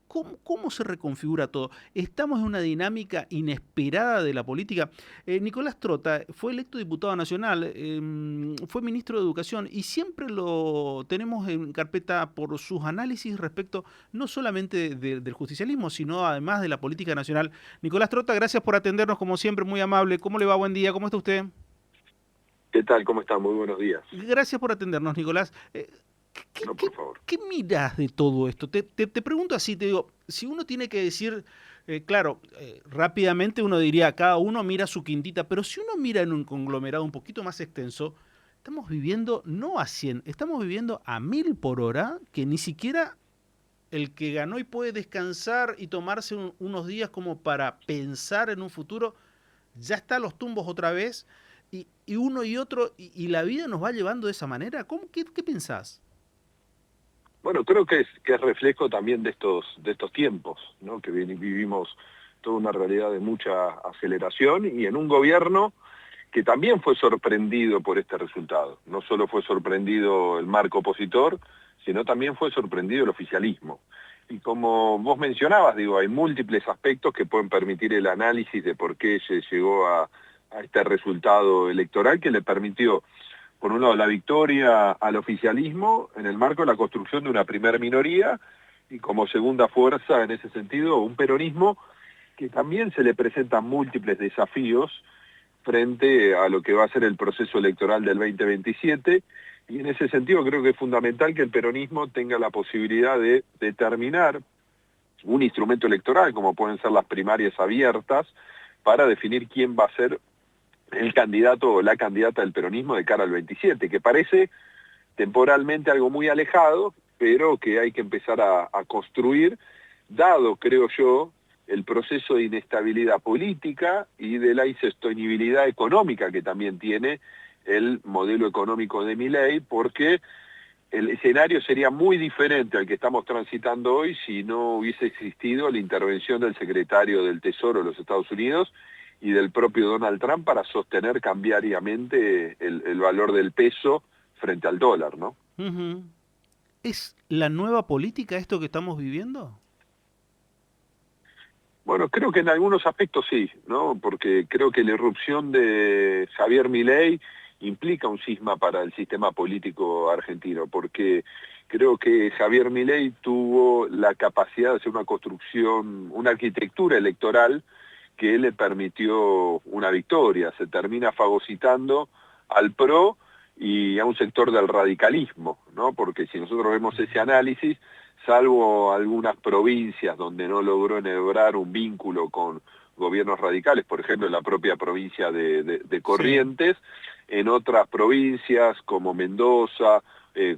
¿Cómo se reconfigura todo? Estamos en una dinámica inesperada de la política. Nicolás Trota fue electo diputado nacional, fue ministro de Educación y siempre lo tenemos en carpeta por sus análisis respecto no solamente del justicialismo, sino además de la política nacional. Nicolás Trota, gracias por atendernos como siempre, muy amable. ¿Cómo le va? Buen día, ¿cómo está usted? ¿Qué tal? ¿Cómo está? Muy buenos días. Gracias por atendernos, Nicolás. ¿Qué, No, qué, por favor. qué mirás de todo esto? Te pregunto así, te digo, si uno tiene que decir, claro, rápidamente uno diría, cada uno mira su quintita, pero si uno mira en un conglomerado un poquito más extenso, estamos viviendo no a 100, estamos viviendo a 1000 por hora, que ni siquiera el que ganó y puede descansar y tomarse unos días como para pensar en un futuro, ya está a los tumbos otra vez, y uno y otro, y la vida nos va llevando de esa manera. ¿Qué pensás? Bueno, creo que es reflejo también de estos tiempos, ¿no? Que vivimos toda una realidad de mucha aceleración y en un gobierno que también fue sorprendido por este resultado. No solo fue sorprendido el marco opositor, sino también fue sorprendido el oficialismo. Y como vos mencionabas, digo, hay múltiples aspectos que pueden permitir el análisis de por qué se llegó a este resultado electoral que le permitió, por un lado, la victoria al oficialismo en el marco de la construcción de una primer minoría y como segunda fuerza en ese sentido un peronismo que también se le presentan múltiples desafíos frente a lo que va a ser el proceso electoral del 2027 y en ese sentido creo que es fundamental que el peronismo tenga la posibilidad de determinar un instrumento electoral como pueden ser las primarias abiertas para definir quién va a ser el candidato o la candidata del peronismo de cara al 27, que parece temporalmente algo muy alejado, pero que hay que empezar a construir, dado, creo yo, el proceso de inestabilidad política y de la insostenibilidad económica que también tiene el modelo económico de Milei, porque el escenario sería muy diferente al que estamos transitando hoy si no hubiese existido la intervención del secretario del Tesoro de los Estados Unidos y del propio Donald Trump para sostener cambiariamente el valor del peso frente al dólar, ¿no? Ujú. ¿Es la nueva política esto que estamos viviendo? Bueno, creo que en algunos aspectos sí, ¿no? Porque creo que la irrupción de Javier Milei implica un cisma para el sistema político argentino, porque creo que Javier Milei tuvo la capacidad de hacer una construcción, una arquitectura electoral que le permitió una victoria. Se termina fagocitando al PRO y a un sector del radicalismo, ¿no? Porque si nosotros vemos ese análisis, salvo algunas provincias donde no logró enhebrar un vínculo con gobiernos radicales, por ejemplo en la propia provincia de Sí. Corrientes, en otras provincias como Mendoza,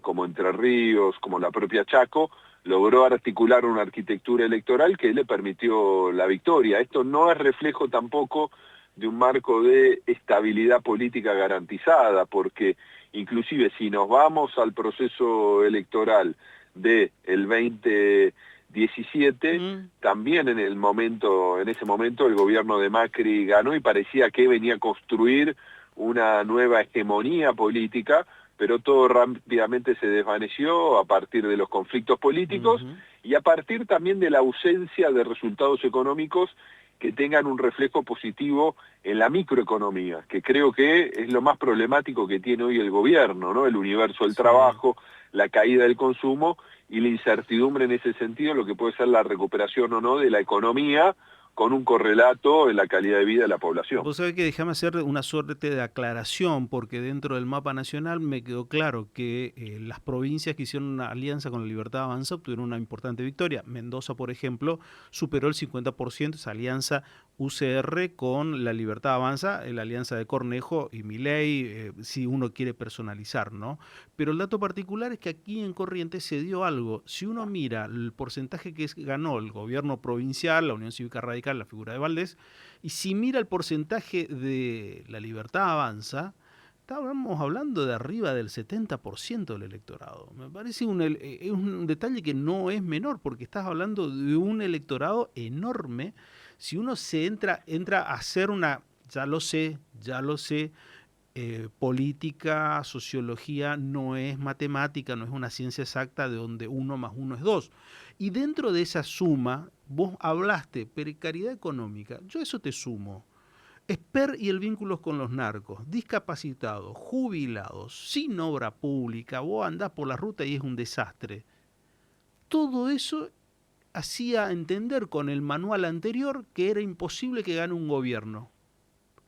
como Entre Ríos, como la propia Chaco, logró articular una arquitectura electoral que le permitió la victoria. Esto no es reflejo tampoco de un marco de estabilidad política garantizada, porque inclusive si nos vamos al proceso electoral del 2017, Mm. también en ese momento el gobierno de Macri ganó y parecía que venía a construir una nueva hegemonía política, pero todo rápidamente se desvaneció a partir de los conflictos políticos Ujú. y a partir también de la ausencia de resultados económicos que tengan un reflejo positivo en la microeconomía, que creo que es lo más problemático que tiene hoy el gobierno, ¿no? El universo del Sí. trabajo, la caída del consumo y la incertidumbre en ese sentido, lo que puede ser la recuperación o no de la economía con un correlato en la calidad de vida de la población. Vos sabés que déjame hacer una suerte de aclaración, porque dentro del mapa nacional me quedó claro que las provincias que hicieron una alianza con la Libertad Avanza obtuvieron una importante victoria. Mendoza, por ejemplo, superó el 50% esa alianza UCR con la Libertad Avanza, la alianza de Cornejo y Milei, si uno quiere personalizar, ¿no? Pero el dato particular es que aquí en Corrientes se dio algo. Si uno mira el porcentaje que ganó el gobierno provincial, la Unión Cívica Radical, la figura de Valdés, y si mira el porcentaje de la Libertad Avanza, estábamos hablando de arriba del 70% del electorado. Me parece un detalle que no es menor, porque estás hablando de un electorado enorme. Si uno entra a hacer una, ya lo sé, política, sociología no es matemática, no es una ciencia exacta de donde uno más uno es dos. Y dentro de esa suma, vos hablaste precariedad económica, yo eso te sumo. Esper y el vínculo con los narcos, discapacitados, jubilados, sin obra pública, vos andás por la ruta y es un desastre. Todo eso hacía entender con el manual anterior que era imposible que gane un gobierno.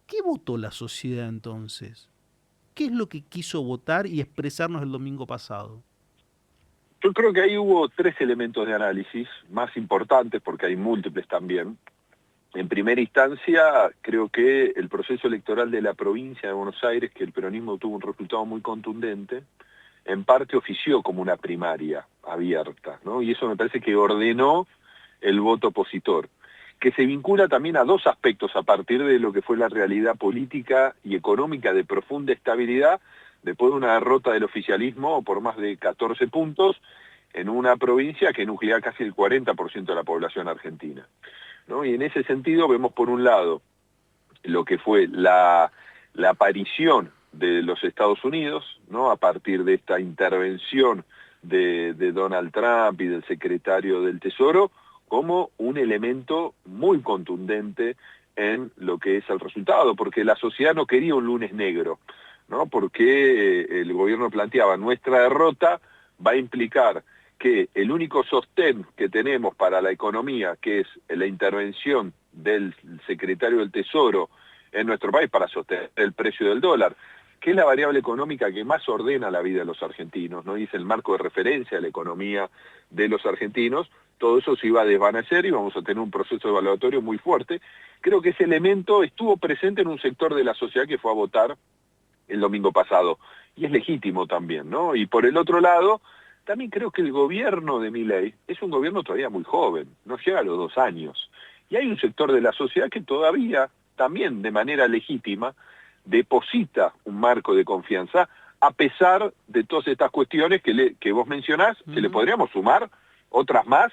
¿Qué votó la sociedad entonces? ¿Qué es lo que quiso votar y expresarnos el domingo pasado? Yo creo que ahí hubo tres elementos de análisis más importantes, porque hay múltiples también. En primera instancia, creo que el proceso electoral de la provincia de Buenos Aires, que el peronismo tuvo un resultado muy contundente, en parte ofició como una primaria abierta, ¿no? Y eso me parece que ordenó el voto opositor, que se vincula también a dos aspectos a partir de lo que fue la realidad política y económica de profunda estabilidad, después de una derrota del oficialismo por más de 14 puntos, en una provincia que nuclea casi el 40% de la población argentina, ¿no? Y en ese sentido vemos por un lado lo que fue la aparición de los Estados Unidos, ¿no? A partir de esta intervención de Donald Trump y del secretario del Tesoro, como un elemento muy contundente en lo que es el resultado, porque la sociedad no quería un lunes negro, ¿no? Porque el gobierno planteaba nuestra derrota va a implicar que el único sostén que tenemos para la economía, que es la intervención del secretario del Tesoro en nuestro país para sostener el precio del dólar, que es la variable económica que más ordena la vida de los argentinos, ¿no? Y es el marco de referencia de la economía de los argentinos, todo eso se iba a desvanecer y vamos a tener un proceso evaluatorio muy fuerte. Creo que ese elemento estuvo presente en un sector de la sociedad que fue a votar el domingo pasado, y es legítimo también, ¿no? Y por el otro lado, también creo que el gobierno de Milei es un gobierno todavía muy joven, no llega a los 2 años, y hay un sector de la sociedad que todavía, también de manera legítima, deposita un marco de confianza, a pesar de todas estas cuestiones que vos mencionás, que le podríamos sumar otras más,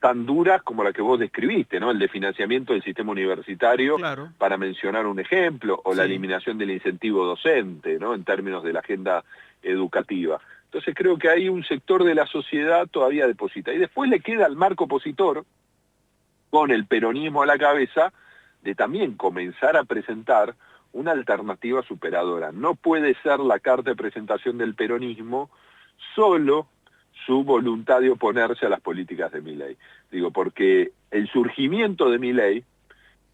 tan duras como la que vos describiste, ¿no? El de financiamiento del sistema universitario, Claro, para mencionar un ejemplo, o la sí. eliminación del incentivo docente, ¿no? En términos de la agenda educativa. Entonces creo que hay un sector de la sociedad todavía deposita. Y después le queda al marco opositor, con el peronismo a la cabeza, de también comenzar a presentar una alternativa superadora. No puede ser la carta de presentación del peronismo solo su voluntad de oponerse a las políticas de Milei. Digo, porque el surgimiento de Milei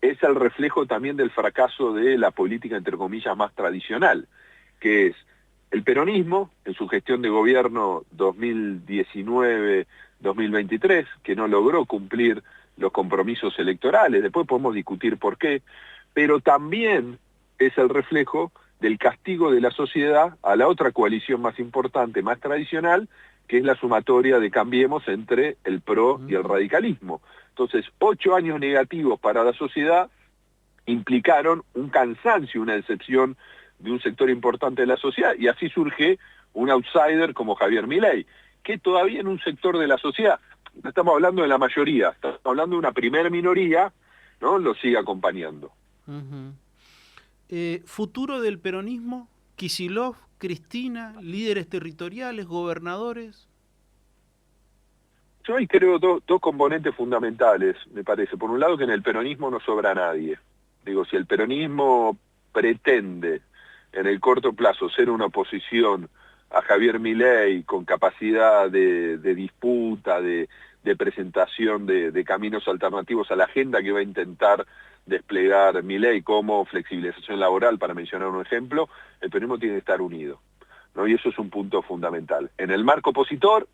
es el reflejo también del fracaso de la política, entre comillas, más tradicional, que es el peronismo, en su gestión de gobierno 2019-2023, que no logró cumplir los compromisos electorales, después podemos discutir por qué, pero también es el reflejo del castigo de la sociedad a la otra coalición más importante, más tradicional, que es la sumatoria de Cambiemos entre el PRO y el radicalismo. Entonces, 8 años negativos para la sociedad implicaron un cansancio, una decepción de un sector importante de la sociedad, y así surge un outsider como Javier Milei, que todavía en un sector de la sociedad, no estamos hablando de la mayoría, estamos hablando de una primera minoría, ¿no? Lo sigue acompañando. Futuro del peronismo, Kicillof, Cristina, líderes territoriales, gobernadores. Yo ahí creo dos componentes fundamentales, me parece. Por un lado, que en el peronismo no sobra nadie. Digo, si el peronismo pretende en el corto plazo ser una oposición a Javier Milei con capacidad de disputa, de presentación de caminos alternativos a la agenda que va a intentar desplegar Milei, como flexibilización laboral, para mencionar un ejemplo, el peronismo tiene que estar unido, ¿no? Y eso es un punto fundamental. En el marco opositor,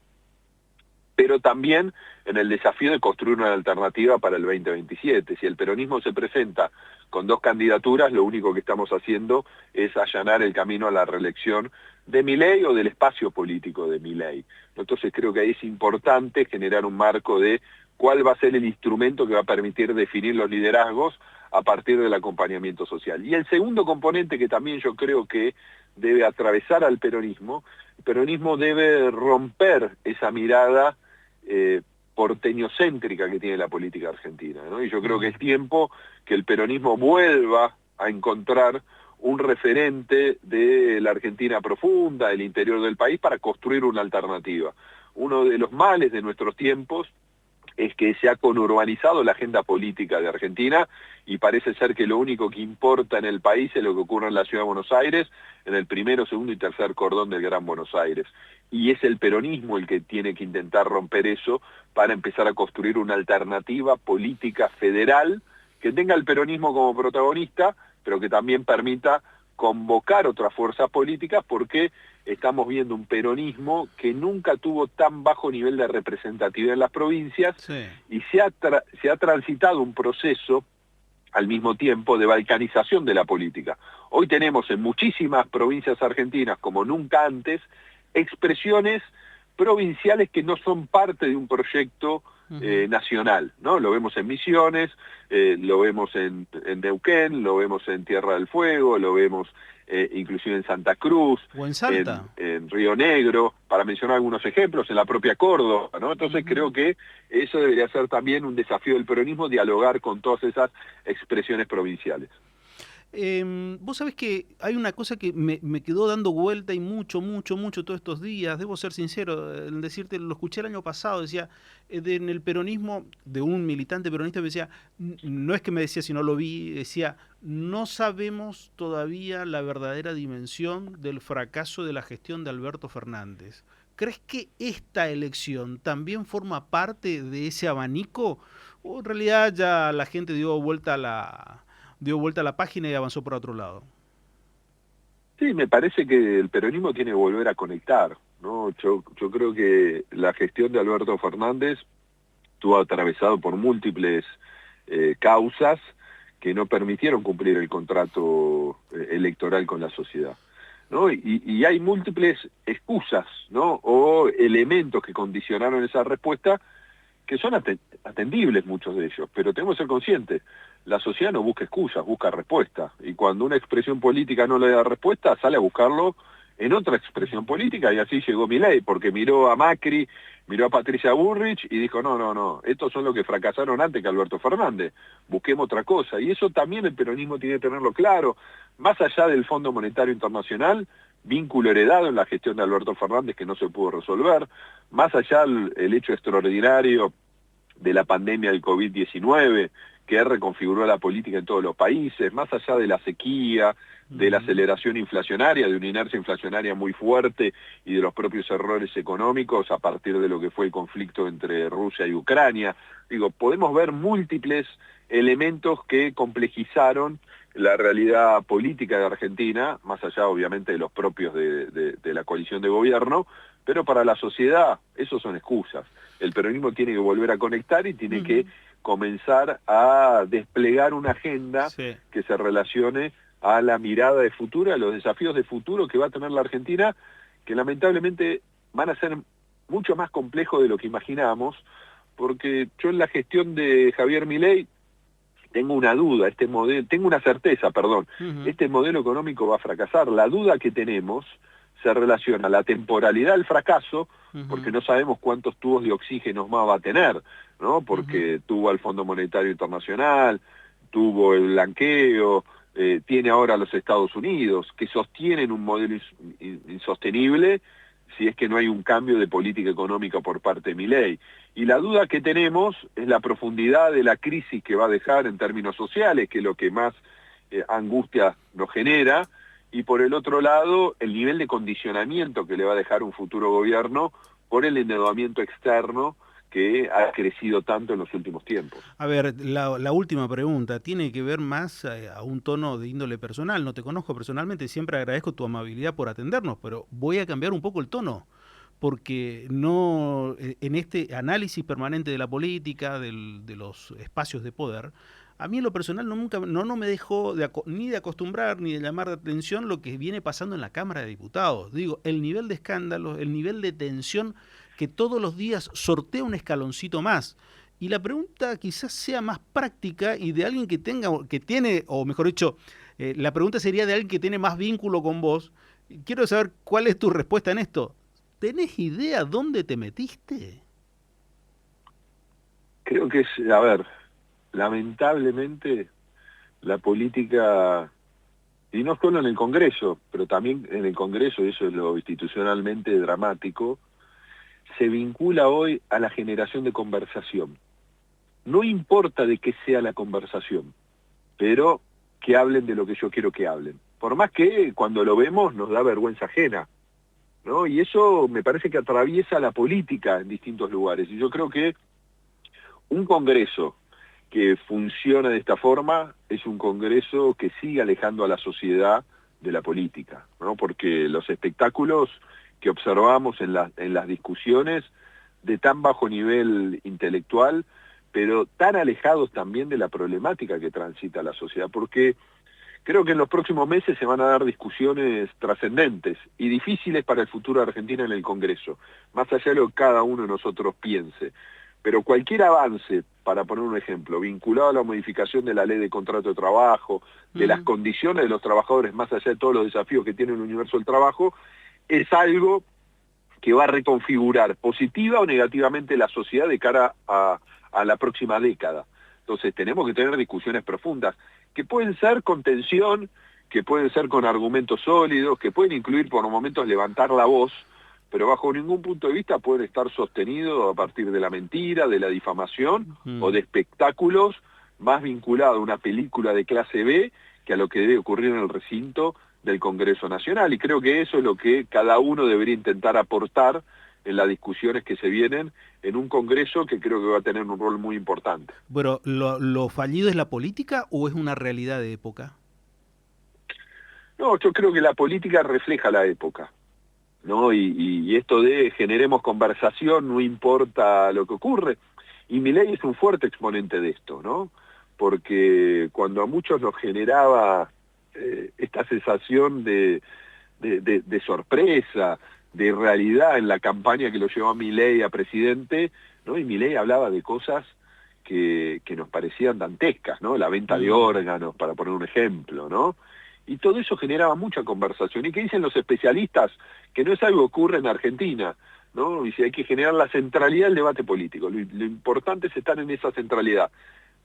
pero también en el desafío de construir una alternativa para el 2027. Si el peronismo se presenta con 2 candidaturas, lo único que estamos haciendo es allanar el camino a la reelección de Milei o del espacio político de Milei. Entonces creo que ahí es importante generar un marco de cuál va a ser el instrumento que va a permitir definir los liderazgos a partir del acompañamiento social. Y el segundo componente que también yo creo que debe atravesar al peronismo, el peronismo debe romper esa mirada porteñocéntrica que tiene la política argentina, ¿no? Y yo creo que es tiempo que el peronismo vuelva a encontrar un referente de la Argentina profunda, del interior del país, para construir una alternativa. uno de los males de nuestros tiempos es que se ha conurbanizado la agenda política de Argentina y parece ser que lo único que importa en el país es lo que ocurre en la Ciudad de Buenos Aires, en el primero, segundo y tercer cordón del Gran Buenos Aires. Y es el peronismo el que tiene que intentar romper eso para empezar a construir una alternativa política federal que tenga el peronismo como protagonista, pero que también permita convocar otras fuerzas políticas, porque estamos viendo un peronismo que nunca tuvo tan bajo nivel de representatividad en las provincias, Sí. y se ha transitado un proceso al mismo tiempo de balcanización de la política. Hoy tenemos en muchísimas provincias argentinas, como nunca antes, expresiones provinciales que no son parte de un proyecto nacional, ¿no? Lo vemos en Misiones, lo vemos en Neuquén, lo vemos en Tierra del Fuego, lo vemos inclusive en Santa Cruz, O en Salta. en Río Negro, para mencionar algunos ejemplos, en la propia Córdoba, ¿no? Entonces creo que eso debería ser también un desafío del peronismo, dialogar con todas esas expresiones provinciales. Vos sabés que hay una cosa que me quedó dando vuelta y mucho todos estos días, debo ser sincero, en decirte, lo escuché el año pasado, decía, en el peronismo, de un militante peronista me decía, no es que me decía si no lo vi, decía, no sabemos todavía la verdadera dimensión del fracaso de la gestión de Alberto Fernández. ¿Crees que esta elección también forma parte de ese abanico? ¿O en realidad ya la gente dio vuelta a la página y avanzó por otro lado? Sí, me parece que el peronismo tiene que volver a conectar, ¿no? Yo creo que la gestión de Alberto Fernández estuvo atravesado por múltiples causas que no permitieron cumplir el contrato electoral con la sociedad, ¿no? Y hay múltiples excusas, ¿no? O elementos que condicionaron esa respuesta, que son atendibles muchos de ellos, pero tenemos que ser conscientes, la sociedad no busca excusas, busca respuestas, y cuando una expresión política no le da respuesta, sale a buscarlo en otra expresión política, y así llegó Milei, porque miró a Macri, miró a Patricia Bullrich y dijo, no, estos son los que fracasaron antes que Alberto Fernández, busquemos otra cosa, y eso también el peronismo tiene que tenerlo claro, más allá del Fondo Monetario Internacional, vínculo heredado en la gestión de Alberto Fernández que no se pudo resolver, más allá el hecho extraordinario de la pandemia del COVID-19, que reconfiguró la política en todos los países, más allá de la sequía, de la aceleración inflacionaria, de una inercia inflacionaria muy fuerte y de los propios errores económicos a partir de lo que fue el conflicto entre Rusia y Ucrania. Digo, podemos ver múltiples elementos que complejizaron la realidad política de Argentina, más allá obviamente de los propios de la coalición de gobierno, pero para la sociedad esos son excusas. El peronismo tiene que volver a conectar y tiene que comenzar a desplegar una agenda que se relacione a la mirada de futuro, a los desafíos de futuro que va a tener la Argentina, que lamentablemente van a ser mucho más complejos de lo que imaginamos, porque yo en la gestión de Javier Milei tengo una duda, tengo una certeza, perdón, este modelo económico va a fracasar. La duda que tenemos se relaciona a la temporalidad del fracaso, porque no sabemos cuántos tubos de oxígeno más va a tener, ¿no? Porque tuvo al Fondo Monetario Internacional, tuvo el blanqueo, tiene ahora a los Estados Unidos, que sostienen un modelo insostenible si es que no hay un cambio de política económica por parte de Milei. Y la duda que tenemos es la profundidad de la crisis que va a dejar en términos sociales, que es lo que más angustia nos genera, y por el otro lado, el nivel de condicionamiento que le va a dejar un futuro gobierno por el endeudamiento externo que ha crecido tanto en los últimos tiempos. A ver, la última pregunta tiene que ver más a un tono de índole personal. No te conozco personalmente, siempre agradezco tu amabilidad por atendernos, pero voy a cambiar un poco el tono, porque no en este análisis permanente de la política, de los espacios de poder, a mí en lo personal no me dejó ni de acostumbrar ni de llamar de atención lo que viene pasando en la Cámara de Diputados. Digo, el nivel de escándalos, el nivel de tensión que todos los días sortea un escaloncito más. Y la pregunta quizás sea más práctica y de alguien que tiene, o mejor dicho, la pregunta sería de alguien que tiene más vínculo con vos. Quiero saber cuál es tu respuesta en esto. ¿Tenés idea dónde te metiste? Creo que es, a ver, lamentablemente la política, y no solo en el Congreso, pero también en el Congreso, y eso es lo institucionalmente dramático, se vincula hoy a la generación de conversación. No importa de qué sea la conversación, pero que hablen de lo que yo quiero que hablen. Por más que cuando lo vemos nos da vergüenza ajena, ¿no? Y eso me parece que atraviesa la política en distintos lugares. Y yo creo que un congreso que funciona de esta forma es un congreso que sigue alejando a la sociedad de la política, ¿no? Porque los espectáculos que observamos en las discusiones de tan bajo nivel intelectual, pero tan alejados también de la problemática que transita la sociedad, porque creo que en los próximos meses se van a dar discusiones trascendentes y difíciles para el futuro de Argentina en el Congreso, más allá de lo que cada uno de nosotros piense. Pero cualquier avance, para poner un ejemplo, vinculado a la modificación de la ley de contrato de trabajo, de las condiciones de los trabajadores, más allá de todos los desafíos que tiene el universo del trabajo, es algo que va a reconfigurar positiva o negativamente la sociedad de cara a la próxima década. Entonces tenemos que tener discusiones profundas, que pueden ser con tensión, que pueden ser con argumentos sólidos, que pueden incluir por momentos levantar la voz, pero bajo ningún punto de vista pueden estar sostenidos a partir de la mentira, de la difamación o de espectáculos más vinculados a una película de clase B que a lo que debe ocurrir en el recinto del Congreso Nacional. Y creo que eso es lo que cada uno debería intentar aportar en las discusiones que se vienen en un Congreso que creo que va a tener un rol muy importante. Bueno, ¿lo fallido es la política o es una realidad de época? No, yo creo que la política refleja la época, ¿no? Y esto de generemos conversación, no importa lo que ocurre. Y Milei es un fuerte exponente de esto, ¿no? Porque cuando a muchos nos generaba esta sensación de sorpresa, de realidad en la campaña que lo llevó a Milei a presidente, ¿no? Y Milei hablaba de cosas que nos parecían dantescas, ¿no? La venta de órganos, para poner un ejemplo, ¿no? Y todo eso generaba mucha conversación. ¿Y qué dicen los especialistas? Que no es algo que ocurre en Argentina, ¿no? Dice, hay que generar la centralidad del debate político. Lo importante es estar en esa centralidad.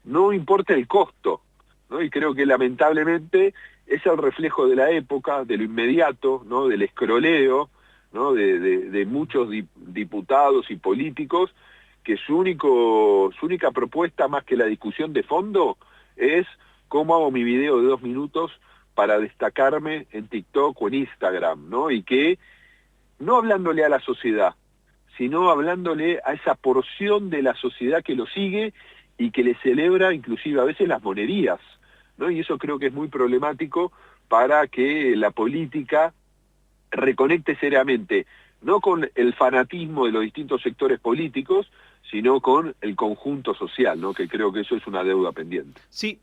No importa el costo, ¿no? Y creo que lamentablemente es el reflejo de la época, de lo inmediato, ¿no? Del escroleo, ¿no? De muchos diputados y políticos que su única propuesta más que la discusión de fondo es cómo hago mi video de 2 minutos para destacarme en TikTok o en Instagram, ¿no? Y que no hablándole a la sociedad, sino hablándole a esa porción de la sociedad que lo sigue y que le celebra inclusive a veces las monerías, ¿no? Y eso creo que es muy problemático para que la política reconecte seriamente, no con el fanatismo de los distintos sectores políticos, sino con el conjunto social, ¿no? Que creo que eso es una deuda pendiente. Sí.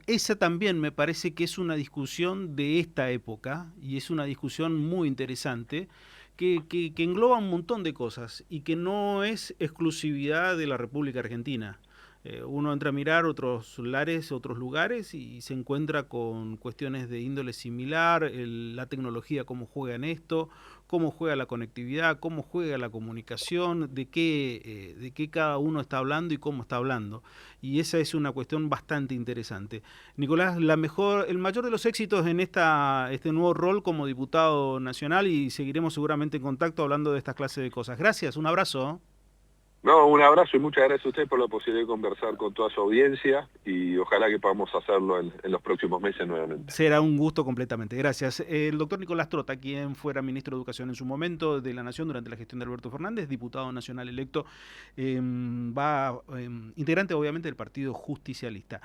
Esa también me parece que es una discusión de esta época y es una discusión muy interesante que engloba un montón de cosas y que no es exclusividad de la República Argentina. Uno entra a mirar otros lares, otros lugares y se encuentra con cuestiones de índole similar, la tecnología, cómo juega en esto, cómo juega la conectividad, cómo juega la comunicación, de qué cada uno está hablando y cómo está hablando. Y esa es una cuestión bastante interesante. Nicolás, el mayor de los éxitos en este nuevo rol como diputado nacional y seguiremos seguramente en contacto hablando de estas clases de cosas. Gracias, un abrazo. No, un abrazo y muchas gracias a usted por la posibilidad de conversar con toda su audiencia y ojalá que podamos hacerlo en los próximos meses nuevamente. Será un gusto completamente. Gracias. El doctor Nicolás Trota, quien fuera ministro de Educación en su momento de la Nación durante la gestión de Alberto Fernández, diputado nacional electo, integrante obviamente del Partido Justicialista.